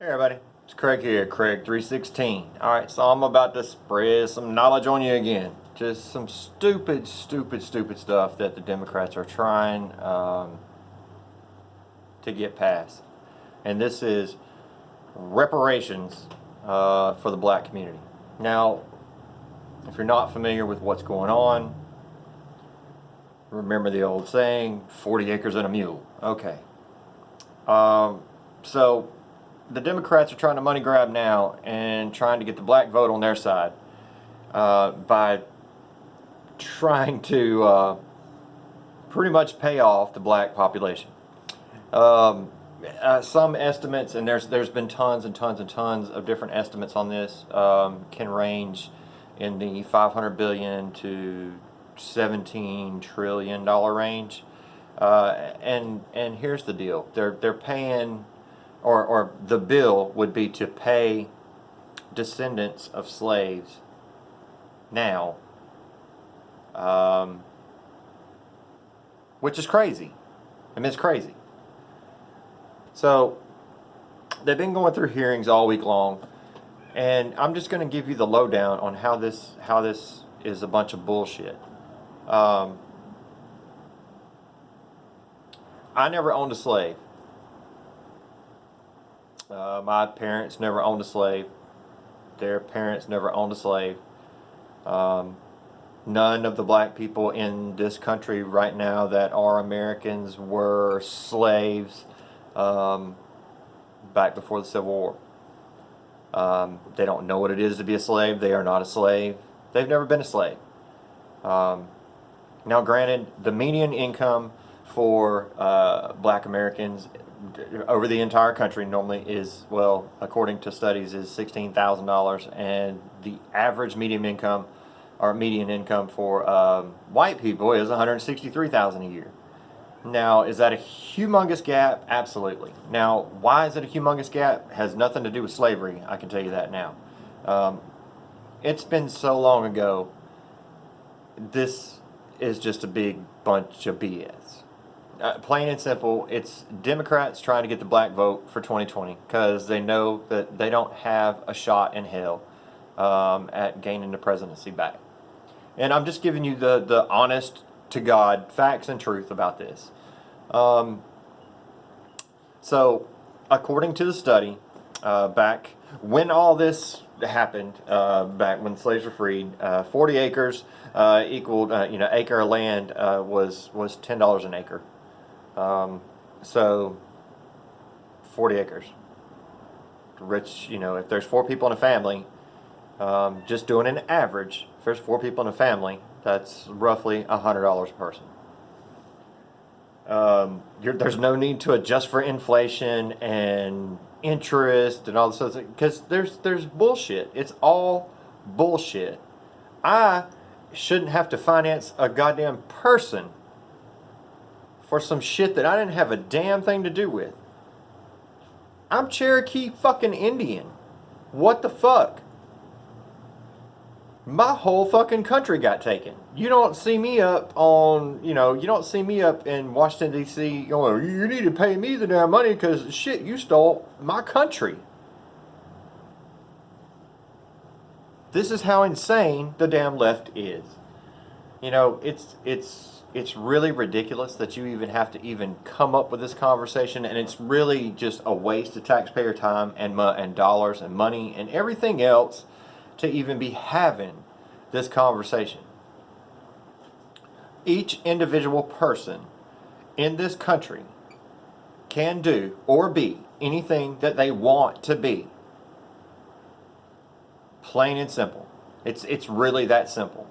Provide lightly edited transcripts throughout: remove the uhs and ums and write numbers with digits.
Hey everybody, it's Craig here, Craig316. Alright, so I'm about to spread some knowledge on you again. Just some stupid stuff that the Democrats are trying to get passed. And this is reparations for the black community. Now, if you're not familiar with what's going on, remember the old saying, 40 acres and a mule. Okay. So the Democrats are trying to money grab now and trying to get the black vote on their side by trying to pretty much pay off the black population. Some estimates, and there's been tons of different estimates on this, can range in the 500 billion to 17 trillion dollar range. And here's the deal: they're paying, or the bill would be to pay descendants of slaves now, which is crazy. I mean, it's crazy. So they've been going through hearings all week long, and I'm just going to give you the lowdown on how this is a bunch of bullshit. I never owned a slave. My parents never owned a slave. Their parents never owned a slave. None of the black people in this country right now that are Americans were slaves back before the Civil War. They don't know what it is to be a slave. They are not a slave. They've never been a slave. Now, granted, the median income for black Americans over the entire country normally is, well, according to studies, is $16,000, and the average median income for white people is $163,000 a year. Now, is that a humongous gap? Absolutely. Now, why is it a humongous gap? It has nothing to do with slavery, I can tell you that now. It's been so long ago. This is just a big bunch of BS. Plain and simple, it's Democrats trying to get the black vote for 2020 because they know that they don't have a shot in hell at gaining the presidency back. And I'm just giving you the honest to God facts and truth about this. So, according to the study, back when all this happened, back when slaves were freed, 40 acres equaled, acre of land was $10 an acre. So 40 acres. Rich, if there's 4 people in a family, just doing an average, if there's 4 people in a family, that's roughly $100 a person. There's no need to adjust for inflation and interest and all this other, because there's bullshit. It's all bullshit. I shouldn't have to finance a goddamn person for some shit that I didn't have a damn thing to do with. I'm Cherokee fucking Indian. What the fuck? My whole fucking country got taken. You don't see me up on, you don't see me up in Washington, D.C. going, you need to pay me the damn money because shit, you stole my country. This is how insane the damn left is. It's really ridiculous that you even have to even come up with this conversation, and it's really just a waste of taxpayer time and dollars and money and everything else to even be having this conversation. Each individual person in this country can do or be anything that they want to be. Plain and simple. It's really that simple.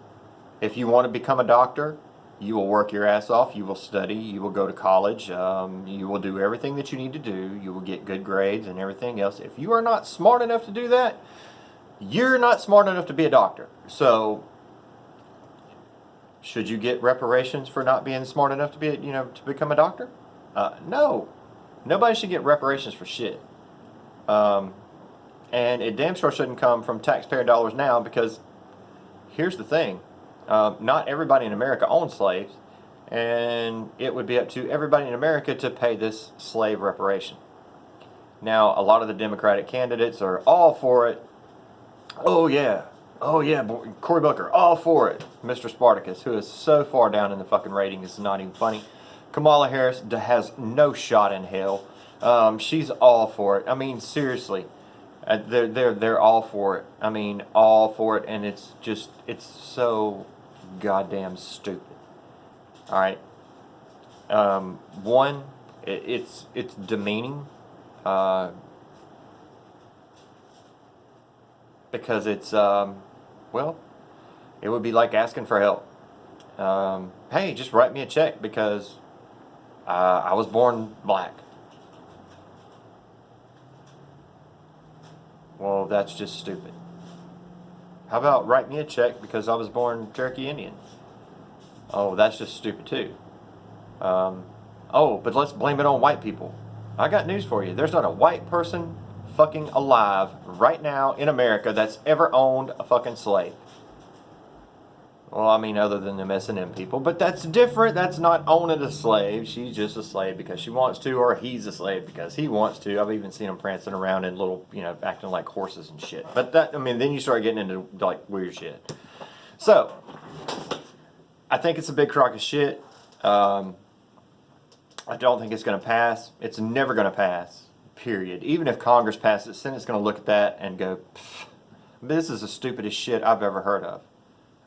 If you want to become a doctor, you will work your ass off, you will study, you will go to college, you will do everything that you need to do, you will get good grades and everything else. If you are not smart enough to do that, you're not smart enough to be a doctor. So, should you get reparations for not being smart enough to be, to become a doctor? No. Nobody should get reparations for shit. And it damn sure shouldn't come from taxpayer dollars now, because here's the thing. Not everybody in America owns slaves, and it would be up to everybody in America to pay this slave reparation. Now, a lot of the Democratic candidates are all for it. Oh yeah, Cory Booker, all for it. Mr. Spartacus, who is so far down in the fucking rating, it's not even funny. Kamala Harris has no shot in hell. She's all for it. I mean, seriously, they're all for it. I mean, all for it, and it's so goddamn stupid. All right. One, it's demeaning. Because it's, well, it would be like asking for help. Hey, just write me a check because I was born black. Well, that's just stupid. How about write me a check because I was born Cherokee Indian? Oh, that's just stupid too. Oh, but let's blame it on white people. I got news for you. There's not a white person fucking alive right now in America that's ever owned a fucking slave. Well, I mean, other than the S&M people, but that's different. That's not owning a slave. She's just a slave because she wants to, or he's a slave because he wants to. I've even seen them prancing around in little, acting like horses and shit. But that, I mean, then you start getting into like weird shit. So, I think it's a big crock of shit. I don't think it's going to pass. It's never going to pass, period. Even if Congress passes it, Senate's going to look at that and go, this is the stupidest shit I've ever heard of.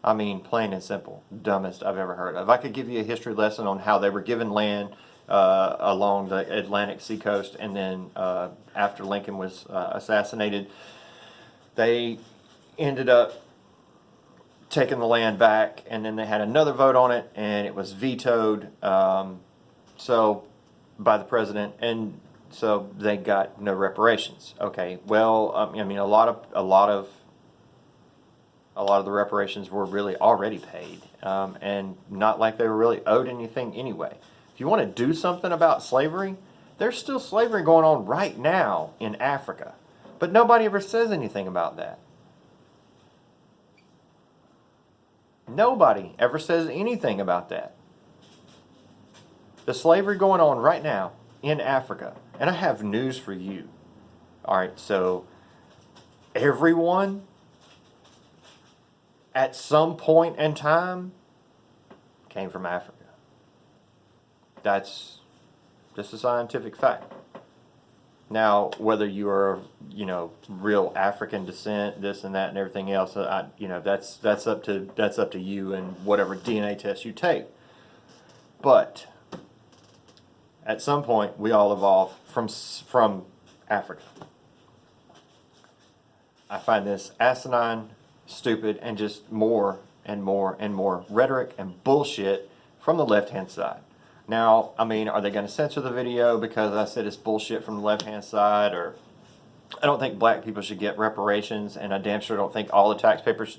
I mean, plain and simple, dumbest I've ever heard of. I could give you a history lesson on how they were given land along the Atlantic seacoast, and then after Lincoln was assassinated, they ended up taking the land back, and then they had another vote on it, and it was vetoed so by the president, and so they got no reparations. Okay, well, I mean, a lot of the reparations were really already paid, and not like they were really owed anything anyway. If you want to do something about slavery, there's still slavery going on right now in Africa, but nobody ever says anything about that. Nobody ever says anything about that. The slavery going on right now in Africa, and I have news for you. All right, so everyone at some point in time came from Africa. That's just a scientific fact. Now, whether you are, real African descent, this and that and everything else, that's up to you and whatever DNA test you take. But at some point, we all evolved from Africa. I find this asinine, stupid, and just more and more and more rhetoric and bullshit from the left-hand side. Now, I mean, are they going to censor the video because I said it's bullshit from the left-hand side? Or I don't think black people should get reparations, and I damn sure don't think all the taxpayers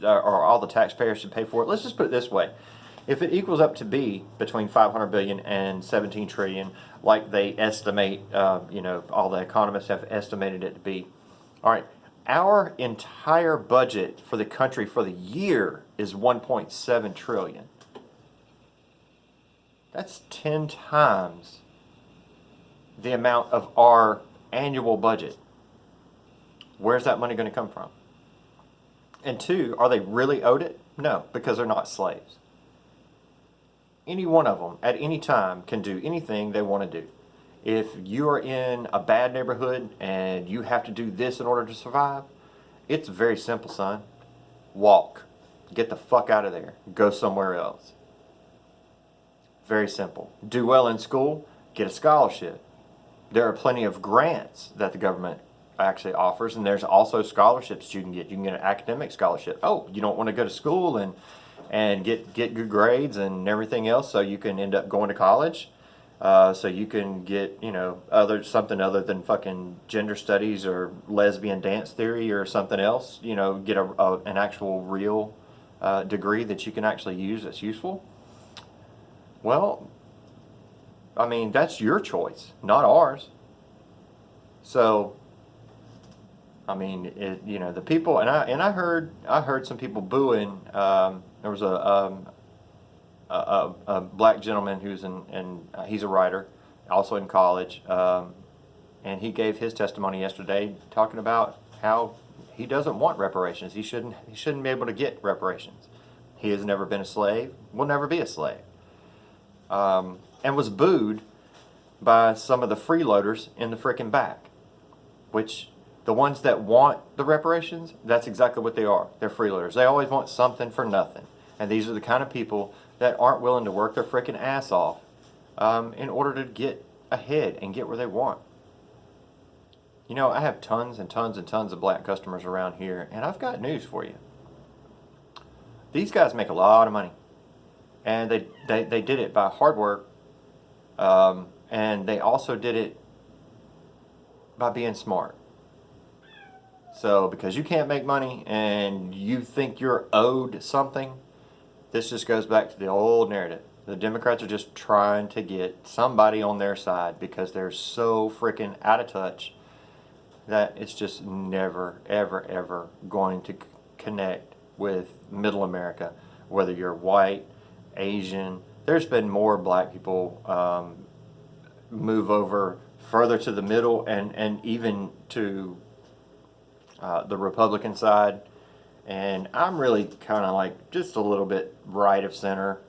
should pay for it. Let's just put it this way. If it equals up to be between 500 billion and 17 trillion, like they estimate, all the economists have estimated it to be, all right, our entire budget for the country for the year is 1.7 trillion. That's 10 times the amount of our annual budget. Where's that money going to come from? And two, are they really owed it? No, because they're not slaves. Any one of them at any time can do anything they want to do. If you are in a bad neighborhood and you have to do this in order to survive, it's very simple, son. Walk. Get the fuck out of there. Go somewhere else. Very simple. Do well in school, get a scholarship. There are plenty of grants that the government actually offers, and there's also scholarships you can get. You can get an academic scholarship. Oh, you don't want to go to school and get good grades and everything else, so you can end up going to college. So you can get, something other than fucking gender studies or lesbian dance theory or something else. Get an actual real degree that you can actually use that's useful. Well, I mean, that's your choice, not ours. So, I mean, the people, and I heard some people booing. There was a black gentleman who's he's a writer, also in college, and he gave his testimony yesterday talking about how he doesn't want reparations. He shouldn't be able to get reparations. He has never been a slave, will never be a slave, and was booed by some of the freeloaders in the frickin' back, which the ones that want the reparations, that's exactly what they are. They're freeloaders. They always want something for nothing. And these are the kind of people that aren't willing to work their frickin' ass off in order to get ahead and get where they want. You know, I have tons and tons and tons of black customers around here, and I've got news for you. These guys make a lot of money, and they did it by hard work, and they also did it by being smart. So because you can't make money and you think you're owed something, this just goes back to the old narrative. The Democrats are just trying to get somebody on their side because they're so freaking out of touch that it's just never, ever, ever going to connect with middle America, whether you're white, Asian. There's been more black people move over further to the middle and even to the Republican side. And I'm really kind of like just a little bit right of center.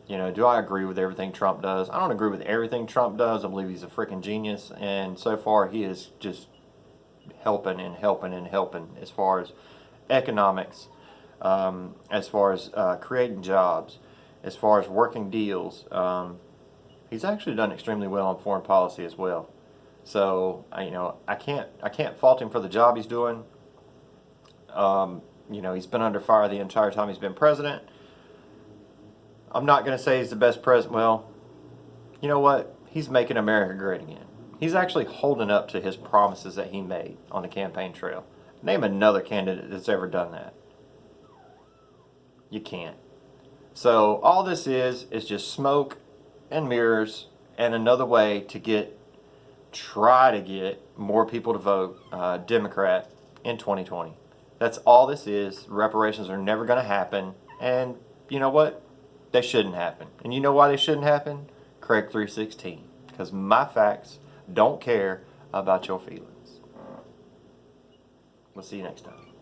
You know, do I agree with everything Trump does? I don't agree with everything Trump does. I believe he's a freaking genius. And so far, he is just helping and helping and helping as far as economics, as far as creating jobs, as far as working deals. He's actually done extremely well on foreign policy as well. So, you know, I can't fault him for the job he's doing. You know, he's been under fire the entire time he's been president. I'm not going to say he's the best president. Well, you know what? He's making America great again. He's actually holding up to his promises that he made on the campaign trail. Name another candidate that's ever done that. You can't. So all this is just smoke and mirrors and another way to try to get more people to vote Democrat in 2020. That's all this is. Reparations are never going to happen. And you know what? They shouldn't happen. And you know why they shouldn't happen? Craig 3:16. Because my facts don't care about your feelings. We'll see you next time.